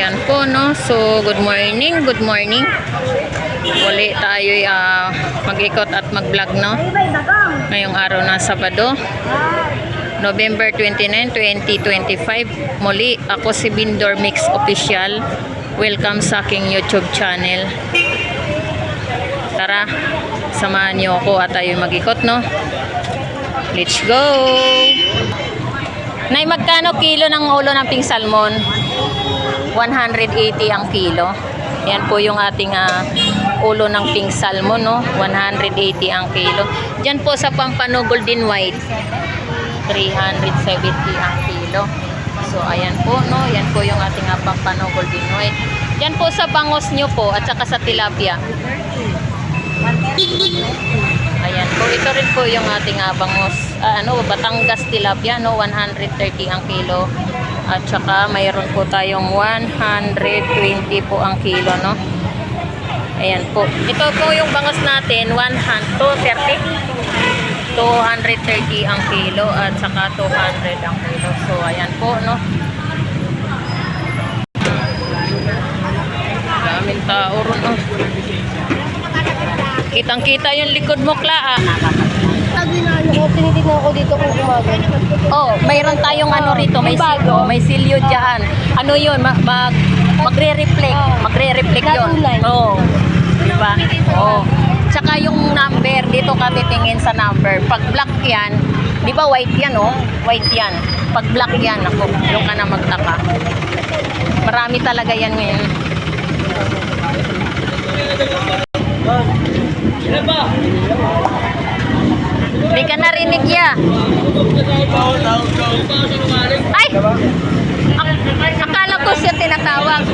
ayan po, no. So, good morning, good morning. Uli tayo mag-ikot at mag-vlog, no. Ngayong araw na Sabado, November 29, 2025. Muli, ako si Bindor Mix Official. Welcome sa aking YouTube channel. Tara, samahan niyo ako at tayo mag-ikot, no. Let's go! Nay, magkano kilo ng ulo ng pink salmon? 180 ang kilo. Yan po yung ating ulo ng pink salmon, no? 180 ang kilo. Diyan po sa Pampano Golden White, 370 ang kilo. So, ayan po, no? Yan po yung ating Pampano Golden White. Diyan po sa bangos nyo po at saka sa tilapia. Ayan po, ito rin po yung ating bangos, Batangas tilapia, no, 130 ang kilo. At saka mayroon po tayong 120 po ang kilo, no. Ayan po. Ito po yung bangos natin, 230 ang kilo at saka 200 ang kilo. So ayan po, no. Daming tao ron, no. Kitang-kita yung likod mo, Kla. Tinitignan ko dito kung umaga. Oh, mayroon tayong rito, may silyo diyan. Ano 'yun? Magre-reflect. Magre-reflect 'yun. Oh. Di ba? Oh. Tsaka yung number, dito ka titingin sa number. Pag black 'yan, di ba white 'yan, oh? White 'yan. Pag black 'yan, ako, yung ka na magtaka. Marami talaga 'yan ngayon. Hindi ka narinig ya. Ay! Akala ko siya tinatawag.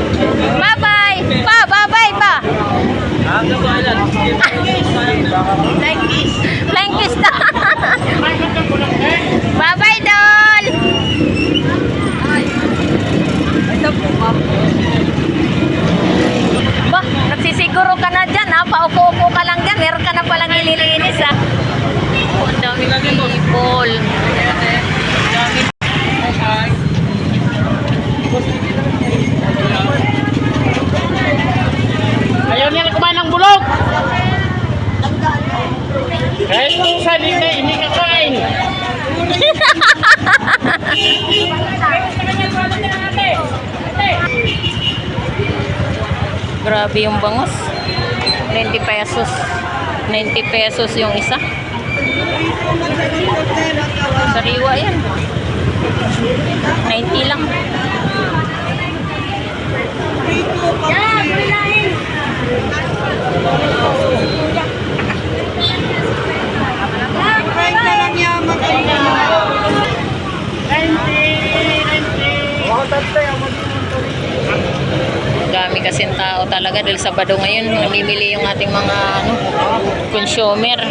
Bye-bye! Pa! Bye-bye pa! Flying kiss na! Bye-bye, doll! Ba, nagsisiguro ka na dyan, ha? Paupo-upo ka lang dyan. Meron ka na palang ililinis, ha? Ang daming people. Ayaw niya kumain ng bulog. Kahit kung saan hindi kakain. Grabe yung bangos. 90 pesos. 90 pesos yung isa. Sariwa yan. 90 lang. Dami kasing tao talaga dahil Sabado ngayon, namimili yung ating mga consumer.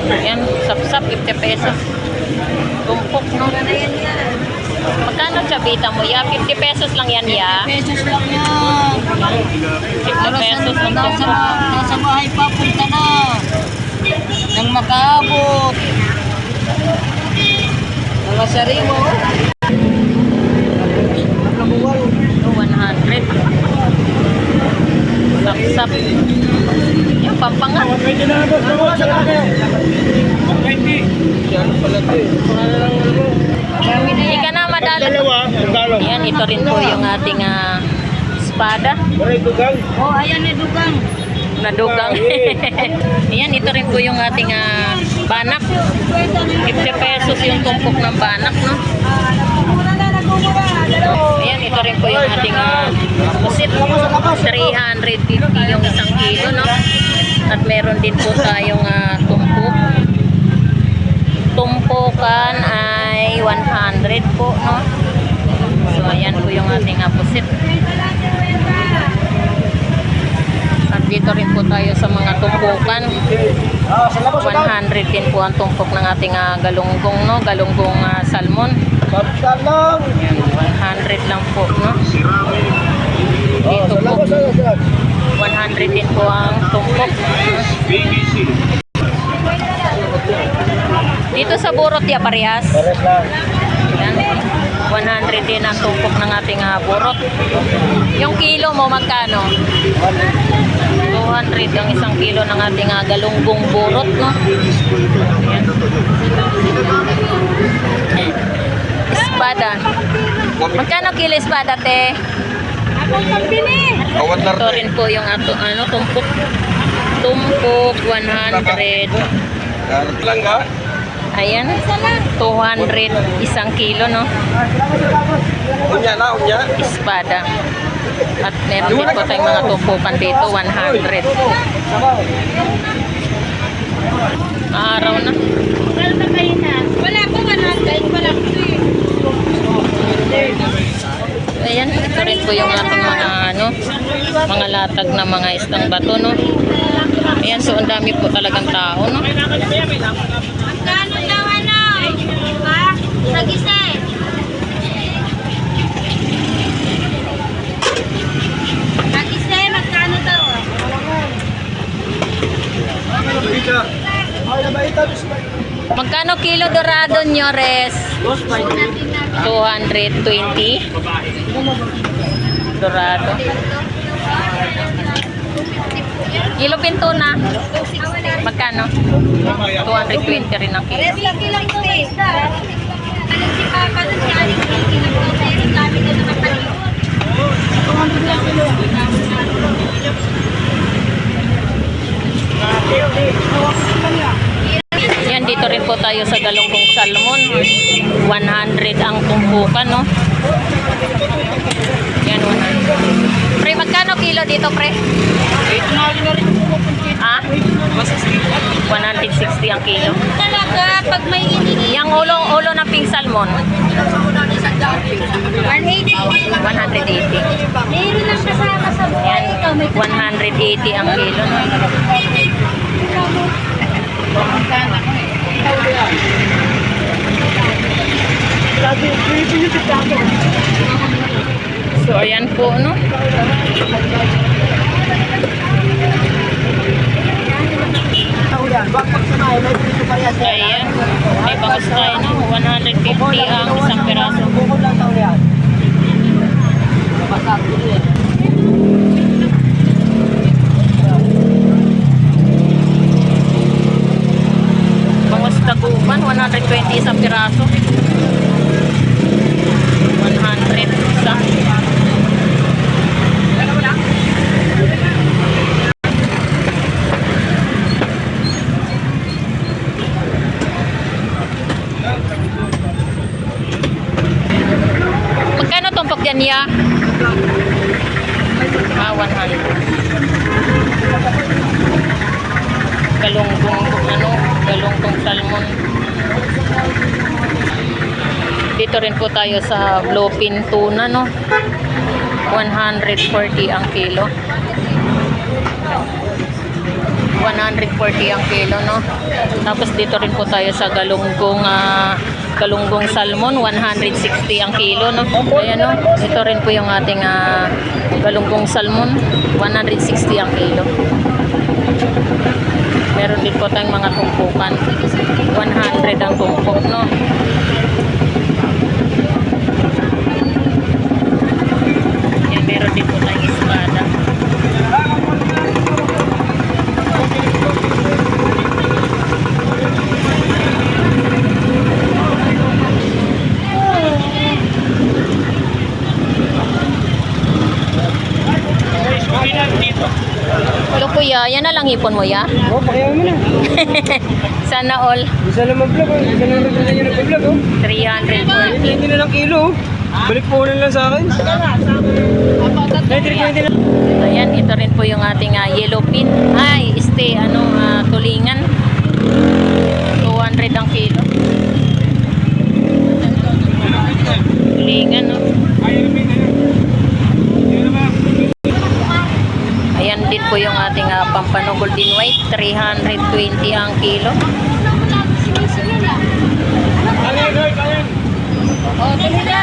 Yan, sap-sap, 50 pesos. Tumpok, no? Magkano chabita mo, ya? 50 pesos lang yan, ya? 50 pesos lang yan. 50 pesos ang tumpok. Nasa bahay pa, punta na. Nang makaabot. Mga sariwa. 100. Sap-sap. Yan, pampangat. Hindi ka na madala. Yan, ito rin po yung ating espada. Oh, ayan na dugang. Nadugang. Yan, ito rin po yung ating banak. 50 pesos yung tumpok ng banak, no? Ayan, ito rin po yung ating pusit. 350 yung isang kilo, no? At meron din po tayong tumpok. Tumpukan ay 100 po, no? So, ayan po yung ating pusit. At dito rin po tayo sa mga tumpukan. 100 din po ang tumpok ng ating galunggong, no? Galunggong salmon. Ayan, 100 lang po, no? Dito po 100 din po ang tumpok. Dito sa Burot ya parehas. Ayan, 100 din ang tumpok ng ating burot. Yung kilo mo magkano? 200 ang isang kilo ng ating galunggong burot, no? Ayan. Espada. Magkano kilo espada, te? Ito rin po yung tumpok. Tumpok, 100. Lang ka? Ayan, 200 isang kilo, no? Unya na, unya. Espada. At meron din po tayong mga tumpukan dito, 100. Araw na. Wala po 100. Wala po Ayan, ito rin po yung ating mga latag na mga istang bato, no? Ayan, so ang dami po talagang tao, no? Magkano daw ha? Sagise. Sagise, magkano daw? Magkano kilo dorado nyo, Res? 220 dorado. Kilo pinto na. Magkano? 220 rin ang kilo. Lagi lang ito eh. Alam si Papa doon si Aling kinagpapero. Dami na naman tayo. Yan, dito rin po tayo sa galunggong salmon. 100 ang tumpukan, no? Yan, 100. Pre, magkano kilo dito, pre? Ah? 160 ang kilo. Talaga, pag may inihi. Yung ulo na pink salmon, 180. 180. Meron lang kasama sa buhay. Ikaw may 180 ang kilo, no? So, ayan po, no? Ayan. May bangus tayo, no? 150 ang isang peraso. Bangus tagupan, 120 isang peraso. 100 isa. Magkano tumpok yan, ya? 100. Galunggong salmon. Dito rin po tayo sa bluefin tuna, no? 140 ang kilo. 140 ang kilo, no? Tapos dito rin po tayo sa galunggong salmon, 160 ang kilo, no? Ayan, no? Ito rin po yung ating galunggong salmon, 160 ang kilo. Meron din po tayong mga tumpukan, 100 ang tumpok, no? Ayan, meron din po tayong espada. Hello kuya, yan na lang ipon mo ya? Oh, pakiyaw mo na. Sana all. Isa lang mag-vlog, oh. Isa lang rin niya nag-vlog, oh. 340. Hindi na lang kilo, oh. Balik po lang sa akin. 320 lang. Ayan, ito rin po yung ating yellow pin. Ay, tulingan. 200 ang kilo. Tulingan, no? Ayan din po yung ating Pampano Golden White. 320 ang kilo.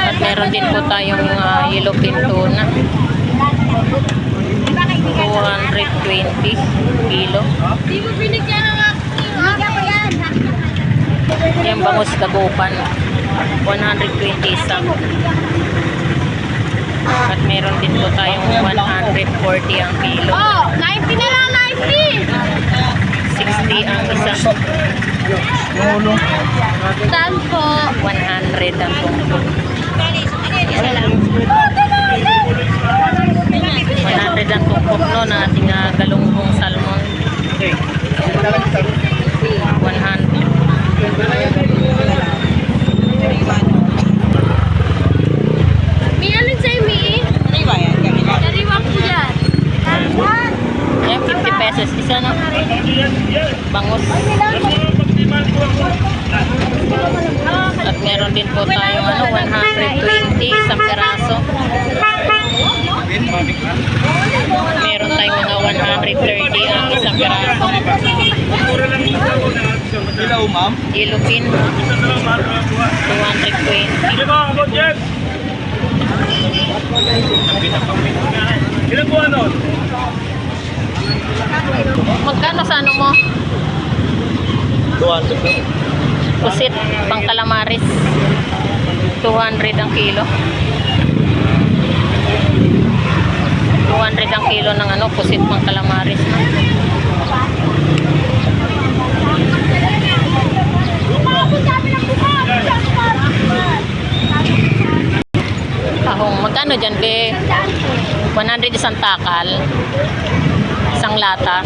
At meron din po tayong yellow pin tuna. 220 kilo. Di mo binigyan ng ako. Binigyan ko yan. Yan bangus dagupan. 120 isa. At meron din po tayong 140 ang kilo. Oh, 90 na lang, 90! 60 ang isa. Saan po? 100 ang tumpok. 100 ang tumpok no, na ating galunggong salmon. 100. May alin sa'yo, Mi? Kariwa po dyan. Ayan, 50 pesos isa no. Bangus. At meron din po tayong 120 isang peraso. Meron tayong mga 130 ang isang peraso. Hello, ma'am. Ilupin 220. Ilan po ano? Magkano sa ano mo? 200 po. Pusit, pang calamaris. 200 ang kilo. 200 ang kilo ng pusit pang calamaris. Tahong, magkano dyan, be? 100 isang takal. Isang lata.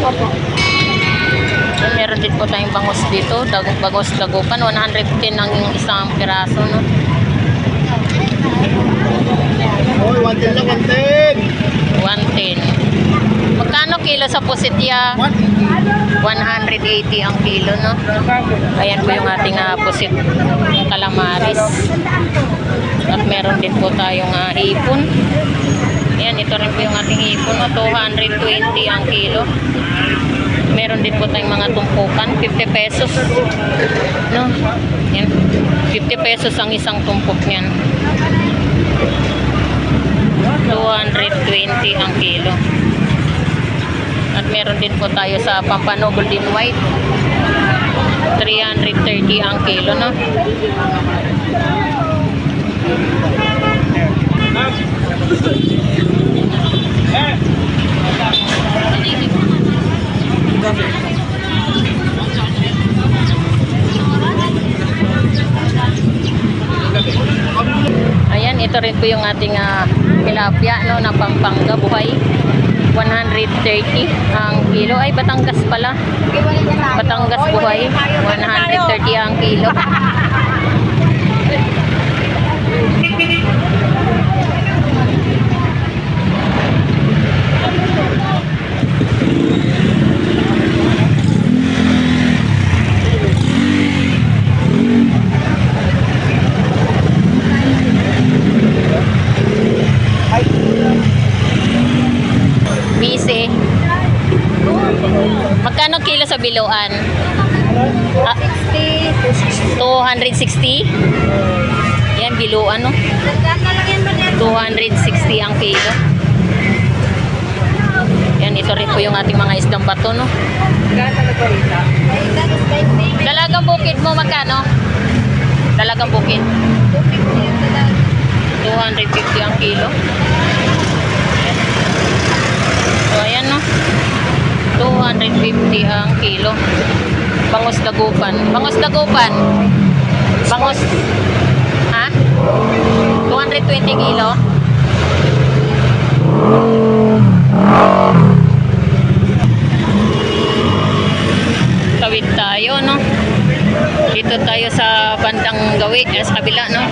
Meron din po tayong bangus dito. Bangus dagupan. 110 ang isang piraso, no? Oy, 110 lang, 110. 110. Magkano kilo sa pusitya? 180 ang kilo, no? Ayan po yung ating pusit calamaris. At meron din po tayong hipon. Ayan, ito rin po yung ating hipon, no? 220 ang kilo. Meron din po tayong mga tumpukan, 50 pesos. No? Ayan, 50 pesos ang isang tumpok niyan. 220 ang kilo. At meron din po tayo sa Pampano Golden White. 330 ang kilo, no? Ayan, ito rin po yung ating tilapia, no, na Pampanga buhay. 130 ang kilo. Ay, Batangas pala. Batangas buhay. 130 ang kilo. Bise. Magkano kilo sa biluan? 260. Yan, biluan, no? 260 ang kilo. Yan, ito rin po yung ating mga isdang bato, no? Dalagang bukid mo, magkano? Dalagang bukid. 250 ang kilo. So, ayan, no? 250 ang kilo. Bangus dagupan. Bangus dagupan. Bangus. Ha? 220 kilo. Tawid tayo, no? Dito tayo sa bandang gawi, sa kabila, no?